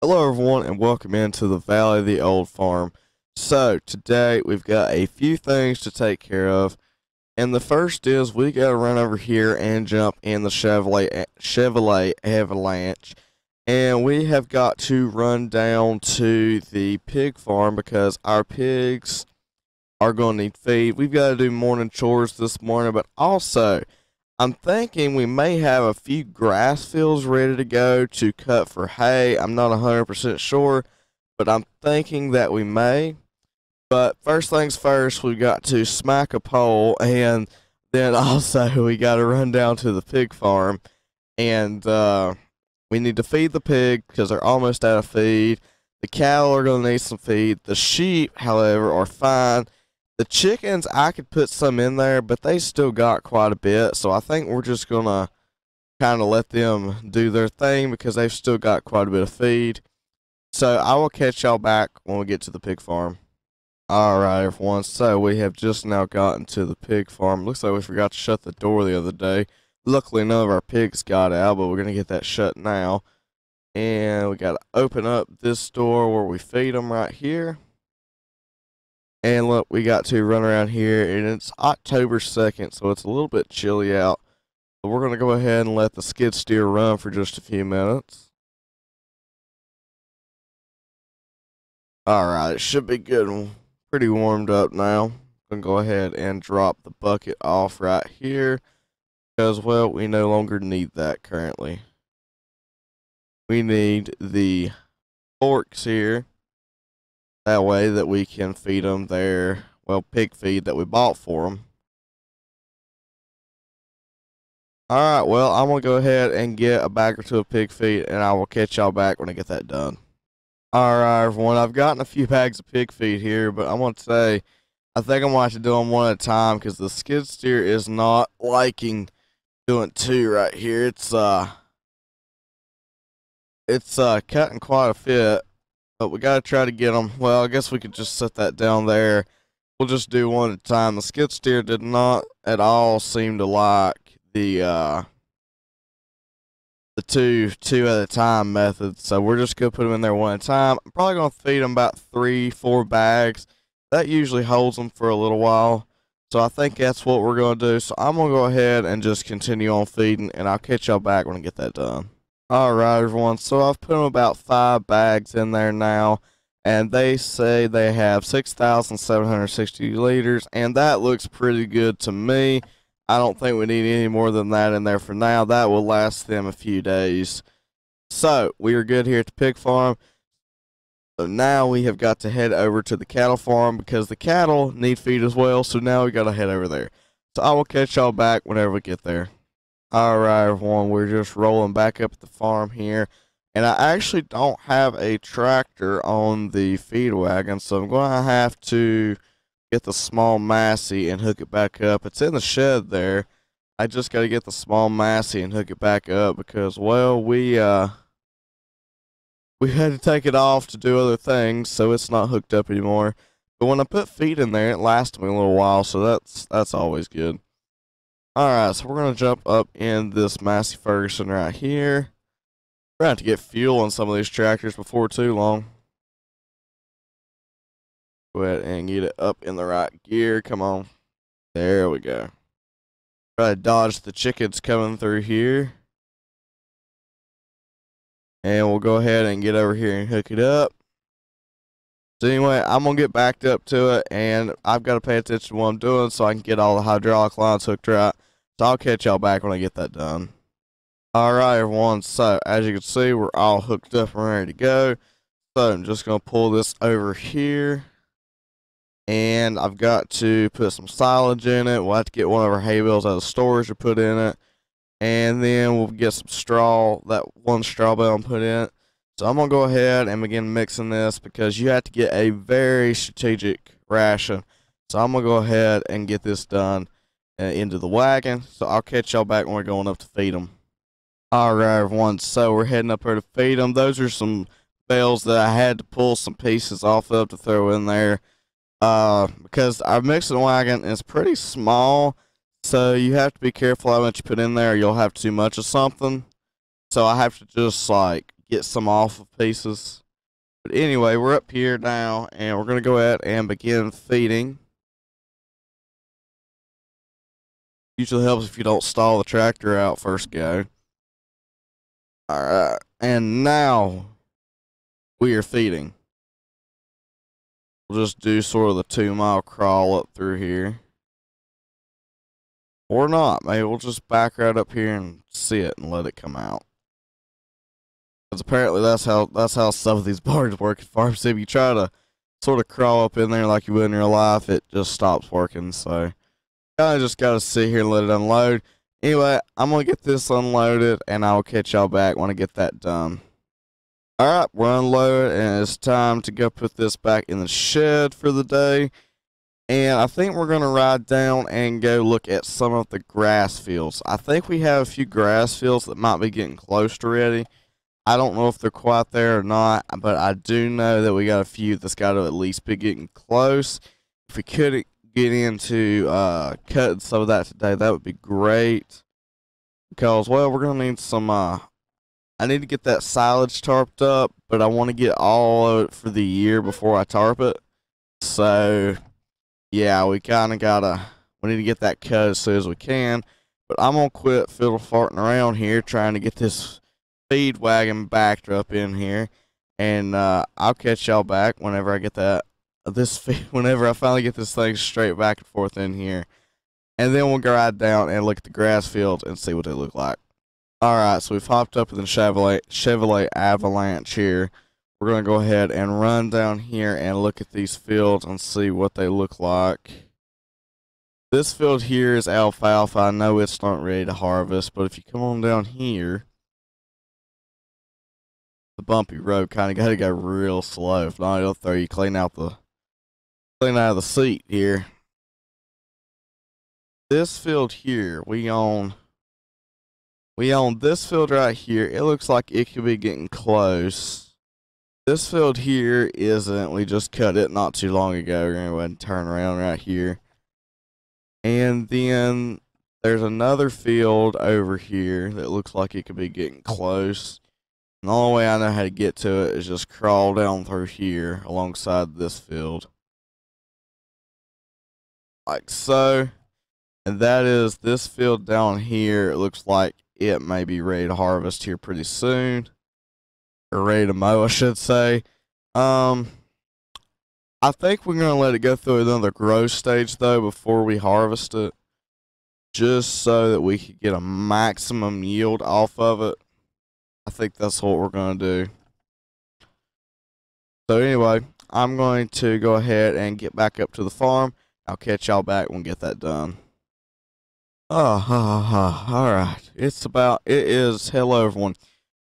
Hello everyone and welcome into the Valley of the Old Farm. So today we've got a few things to take care of, and the first is we gotta run over here and jump in the Chevrolet Avalanche, and we have got to run down to the pig farm because our pigs are going to need feed. We've got to do morning chores this morning, but also I'm thinking we may have a few grass fields ready to go to cut for hay. I'm not 100% sure, but I'm thinking that we may. But first things first, we've got to smack a pole, and then also we got to run down to the pig farm, and we need to feed the pig because they're almost out of feed. The cattle are going to need some feed. The sheep, however, are fine. The chickens, I could put some in there, but they still got quite a bit, so I think we're just going to kind of let them do their thing because they've still got quite a bit of feed. So I will catch y'all back when we get to the pig farm. Alright, everyone, so we have just now gotten to the pig farm. Looks like we forgot to shut the door the other day. Luckily, none of our pigs got out, but we're going to get that shut now. And we got to open up this door where we feed them right here. And look, we got to run around here, and it's October 2nd, so it's a little bit chilly out. So we're going to go ahead and let the skid steer run for just a few minutes. Alright, it should be good and pretty warmed up now. I'm going to go ahead and drop the bucket off right here, because, well, we no longer need that currently. We need the forks here. That way that we can feed them their, well, pig feed that we bought for them. Alright, well, I'm going to go ahead and get a bag or two of pig feed, and I will catch y'all back when I get that done. Alright, everyone, I've gotten a few bags of pig feed here, but I want to say, I think I'm going to have to do them one at a time, because the skid steer is not liking doing two right here. It's cutting quite a fit. But we gotta try to get them. Well, I guess we could just set that down there. We'll just do one at a time. The skid steer did not at all seem to like the two at a time method. So we're just gonna put them in there one at a time. I'm probably gonna feed them about 3-4 bags. That usually holds them for a little while. So I think that's what we're gonna do. So I'm gonna go ahead and just continue on feeding, and I'll catch y'all back when I get that done. Alright, everyone, so I've put them about 5 bags in there now, and they say they have 6,760 liters, and that looks pretty good to me. I don't think we need any more than that in there for now. That will last them a few days. So, we are good here at the pig farm. So now we have got to head over to the cattle farm because the cattle need feed as well, so now we got to head over there. So I will catch y'all back whenever we get there. Alright, everyone, we're just rolling back up at the farm here, and I actually don't have a tractor on the feed wagon, so I'm going to have to get the small Massey and hook it back up. It's in the shed there. I just got to get the small Massey and hook it back up because, well, we had to take it off to do other things, so it's not hooked up anymore. But when I put feed in there, it lasts me a little while, so that's always good. Alright, so we're going to jump up in this Massey Ferguson right here. We're going to have to get fuel on some of these tractors before too long. Go ahead and get it up in the right gear. Come on. There we go. Try to dodge the chickens coming through here. And we'll go ahead and get over here and hook it up. So anyway, I'm going to get backed up to it, and I've got to pay attention to what I'm doing so I can get all the hydraulic lines hooked right. So I'll catch y'all back when I get that done. Alright, everyone, so as you can see, we're all hooked up and ready to go. So I'm just going to pull this over here. And I've got to put some silage in it. We'll have to get one of our hay bales out of storage to put in it. And then we'll get some straw, that one straw bale and put in it. So I'm going to go ahead and begin mixing this because you have to get a very strategic ration. So I'm going to go ahead and get this done into the wagon. So I'll catch y'all back when we're going up to feed them. Alright, everyone, so we're heading up here to feed them. Those are some bales that I had to pull some pieces off of to throw in there. Because our mixing wagon is pretty small. So you have to be careful how much you put in there or you'll have too much of something. So I have to just like get some off of pieces. But anyway, we're up here now, and we're going to go ahead and begin feeding. Usually helps if you don't stall the tractor out first go. Alright, and now we are feeding. We'll just do sort of the 2-mile crawl up through here. Or not, maybe we'll just back right up here and see it and let it come out. Because apparently that's how some of these barns work at Farm Sim. You try to sort of crawl up in there like you would in real life, it just stops working, so kind of just gotta sit here and let it unload. Anyway, I'm gonna get this unloaded, and I'll catch y'all back when I get that done. Alright, we're unloaded, and it's time to go put this back in the shed for the day. And I think we're gonna ride down and go look at some of the grass fields. I think we have a few grass fields that might be getting close to ready. I don't know if they're quite there or not, but I do know that we got a few that's got to at least be getting close. If we could get into cutting some of that today, that would be great. Because, well, we're going to need some, I need to get that silage tarped up, but I want to get all of it for the year before I tarp it. So, yeah, we kind of we need to get that cut as soon as we can. But I'm going to quit fiddle farting around here trying to get this feed wagon backed up in here. And I'll catch y'all back whenever I get that. Whenever I finally get this thing straight back and forth in here. And then we'll go right down and look at the grass fields and see what they look like. Alright, so we've hopped up in the Chevrolet Avalanche here. We're going to go ahead and run down here and look at these fields and see what they look like. This field here is alfalfa. I know it's not ready to harvest, but if you come on down here, the bumpy road kind of got to go real slow. If not, it'll throw you clean out of the seat here. This field here, we own this field right here. It looks like it could be getting close. This field here isn't. We just cut it not too long ago. We're going to go ahead and turn around right here. And then there's another field over here that looks like it could be getting close. And the only way I know how to get to it is just crawl down through here alongside this field. Like so. And that is this field down here. It looks like it may be ready to harvest here pretty soon. Or ready to mow, I should say. I think we're going to let it go through another growth stage, though, before we harvest it. Just so that we can get a maximum yield off of it. I think that's what we're going to do. So anyway, I'm going to go ahead and get back up to the farm. I'll catch y'all back when we get that done. Alright. Hello everyone.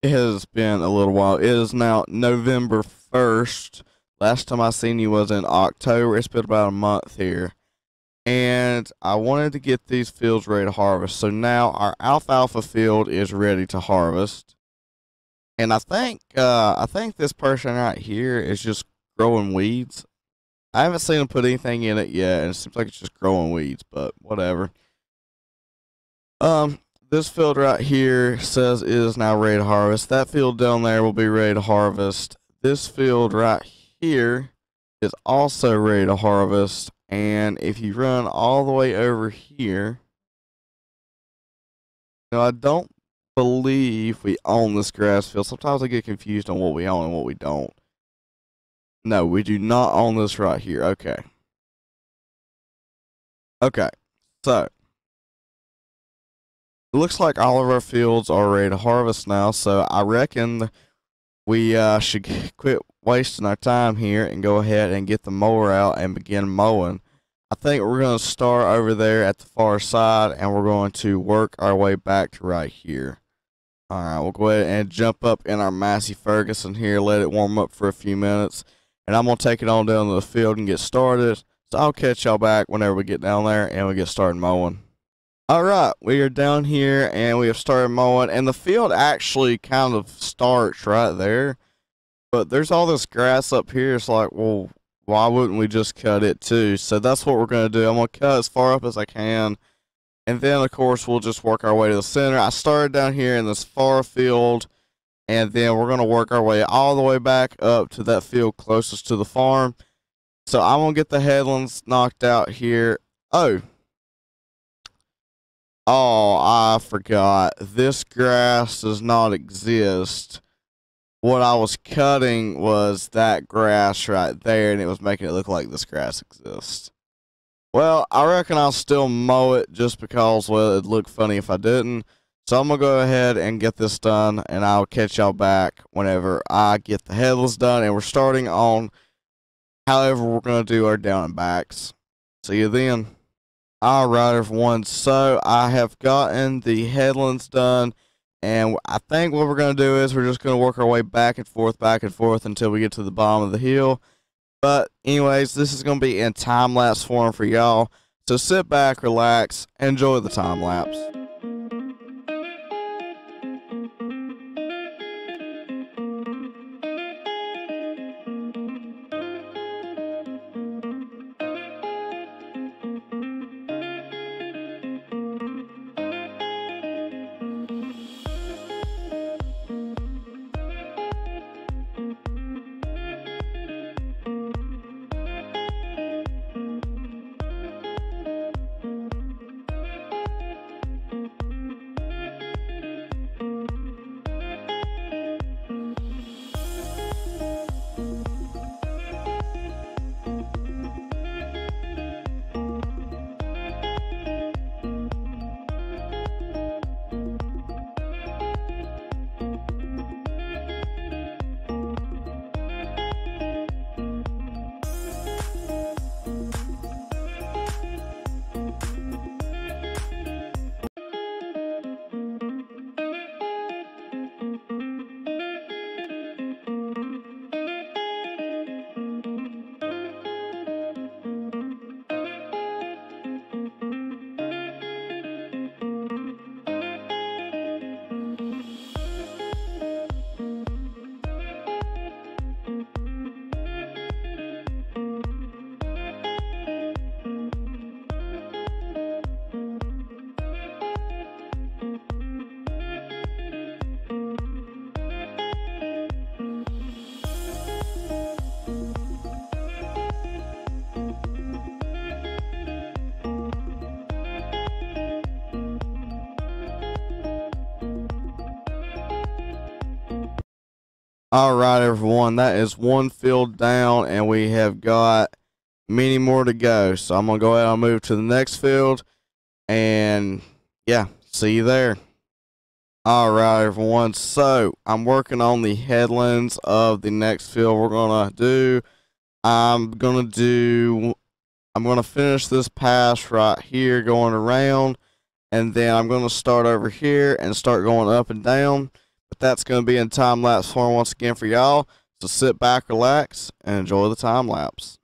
It has been a little while. It is now November 1st. Last time I seen you was in October. It's been about a month here. And I wanted to get these fields ready to harvest. So now our alfalfa field is ready to harvest. And I think this person right here is just growing weeds. I haven't seen him put anything in it yet, and it seems like it's just growing weeds, but whatever. This field right here says it is now ready to harvest. That field down there will be ready to harvest. This field right here is also ready to harvest. And if you run all the way over here, now I don't believe we own this grass field. Sometimes I get confused on what we own and what we don't. No, we do not own this right here. Okay. Okay. So it looks like all of our fields are ready to harvest now, so I reckon we should quit wasting our time here and go ahead and get the mower out and begin mowing. I think we're going to start over there at the far side, and we're going to work our way back to right here. Alright, we'll go ahead and jump up in our Massey Ferguson here, let it warm up for a few minutes, and I'm going to take it on down to the field and get started. So I'll catch y'all back whenever we get down there and we get started mowing. Alright, we are down here and we have started mowing, and the field actually kind of starts right there. But there's all this grass up here. It's like, well, why wouldn't we just cut it too? So that's what we're going to do. I'm going to cut as far up as I can. And then, of course, we'll just work our way to the center. I started down here in this far field. and then we're going to work our way all the way back up to that field closest to the farm. So I'm going to get the headlands knocked out here. Oh, I forgot. This grass does not exist. What I was cutting was that grass right there, and it was making it look like this grass exists. Well, I reckon I'll still mow it just because, well, it'd look funny if I didn't. So I'm going to go ahead and get this done, and I'll catch y'all back whenever I get the headless done, and we're starting on however we're going to do our down and backs. See you then. Alright, everyone, so I have gotten the headlands done, and I think what we're going to do is we're just going to work our way back and forth until we get to the bottom of the hill. But anyways, this is going to be in time-lapse form for y'all, so sit back, relax, enjoy the time-lapse. Alright, everyone, that is one field down, and we have got many more to go. So I'm going to go ahead and move to the next field, and yeah, see you there. Alright, everyone, so I'm working on the headlands of the next field we're going to do. I'm going to finish this pass right here going around, and then I'm going to start over here and start going up and down. But that's going to be in time-lapse form once again for y'all. So sit back, relax, and enjoy the time-lapse.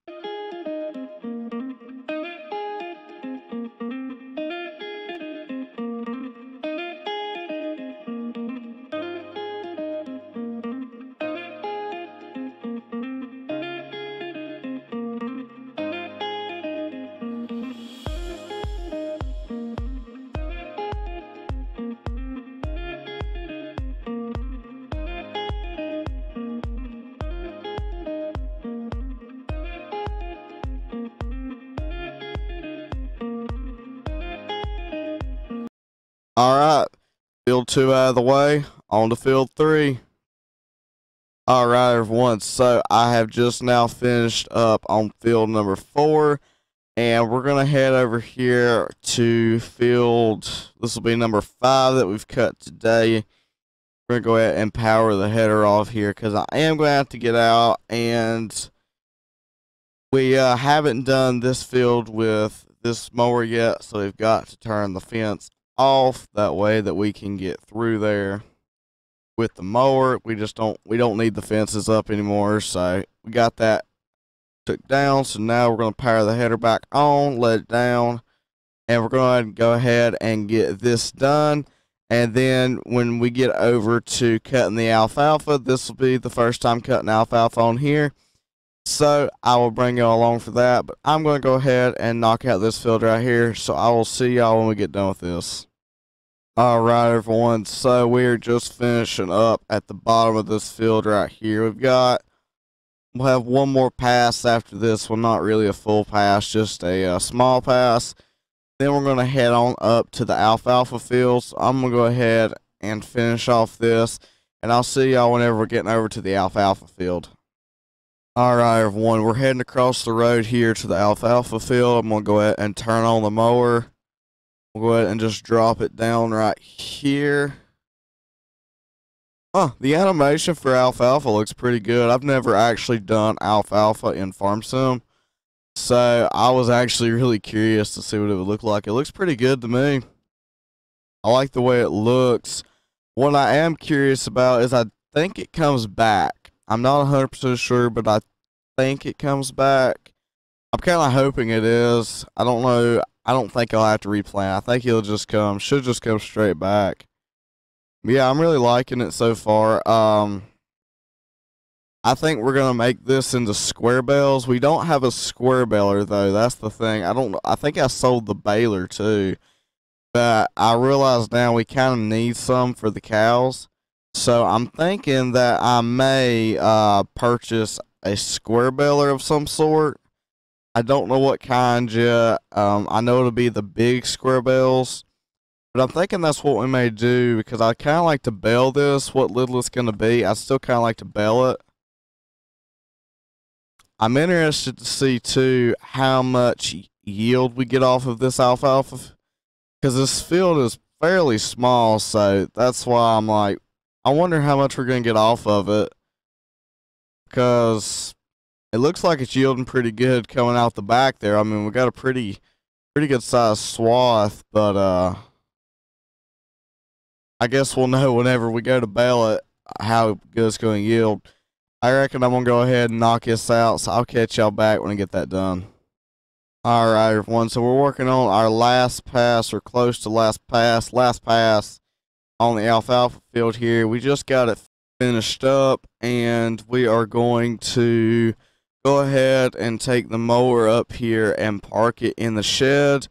Alright, field 2 out of the way, on to field 3. Alright, everyone, so I have just now finished up on field number 4, and we're going to head over here to field, this will be number 5 that we've cut today. We're going to go ahead and power the header off here, because I am going to have to get out, and we haven't done this field with this mower yet, so we've got to turn the fence off that way that we can get through there with the mower. We don't need the fences up anymore, so we got that took down. So now we're going to power the header back on, let it down, and we're going to go ahead and get this done. And then when we get over to cutting the alfalfa, this will be the first time cutting alfalfa on here, so I will bring y'all along for that. But I'm going to go ahead and knock out this field right here, so I will see y'all when we get done with this. Alright, everyone, so we're just finishing up at the bottom of this field right here. We'll have one more pass after this one, not really a full pass, just a small pass. Then we're going to head on up to the alfalfa fields. I'm going to go ahead and finish off this, and I'll see y'all whenever we're getting over to the alfalfa field. Alright, everyone, we're heading across the road here to the alfalfa field. I'm going to go ahead and turn on the mower. We'll go ahead and just drop it down right here. The animation for alfalfa looks pretty good. I've never actually done alfalfa in Farm Sim, so I was actually really curious to see what it would look like. It looks pretty good to me. I like the way it looks. What I am curious about is I think it comes back. I'm not 100% sure, but I think it comes back. I'm kind of hoping it is. I don't know. I don't think I'll have to replant. I think it'll just should just come straight back. Yeah, I'm really liking it so far. I think we're gonna make this into square bales. We don't have a square baler though. That's the thing. I think I sold the baler too, but I realize now we kind of need some for the cows. So I'm thinking that I may purchase a square baler of some sort. I don't know what kind yet. I know it'll be the big square bales, but I'm thinking that's what we may do because I kind of like to bale this. What little it's going to be, I still kind of like to bale it. I'm interested to see too how much yield we get off of this alfalfa because this field is fairly small, so that's why I'm like, I wonder how much we're going to get off of it because it looks like it's yielding pretty good coming out the back there. I mean, we got a pretty good sized swath, but I guess we'll know whenever we go to bale it how good it's going to yield. I reckon I'm going to go ahead and knock this out, so I'll catch y'all back when I get that done. Alright, everyone, so we're working on our last pass, or close to last pass on the alfalfa field here. We just got it finished up, and we are going to go ahead and take the mower up here and park it in the shed.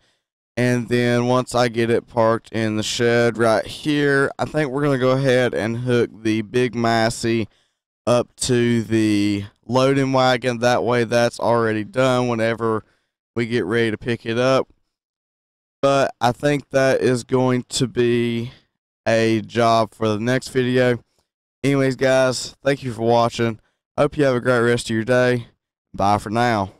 And then once I get it parked in the shed right here, I think we're going to go ahead and hook the big Massey up to the loading wagon. That way that's already done whenever we get ready to pick it up. But I think that is going to be a job for the next video. Anyways, guys, thank you for watching. Hope you have a great rest of your day. Bye for now.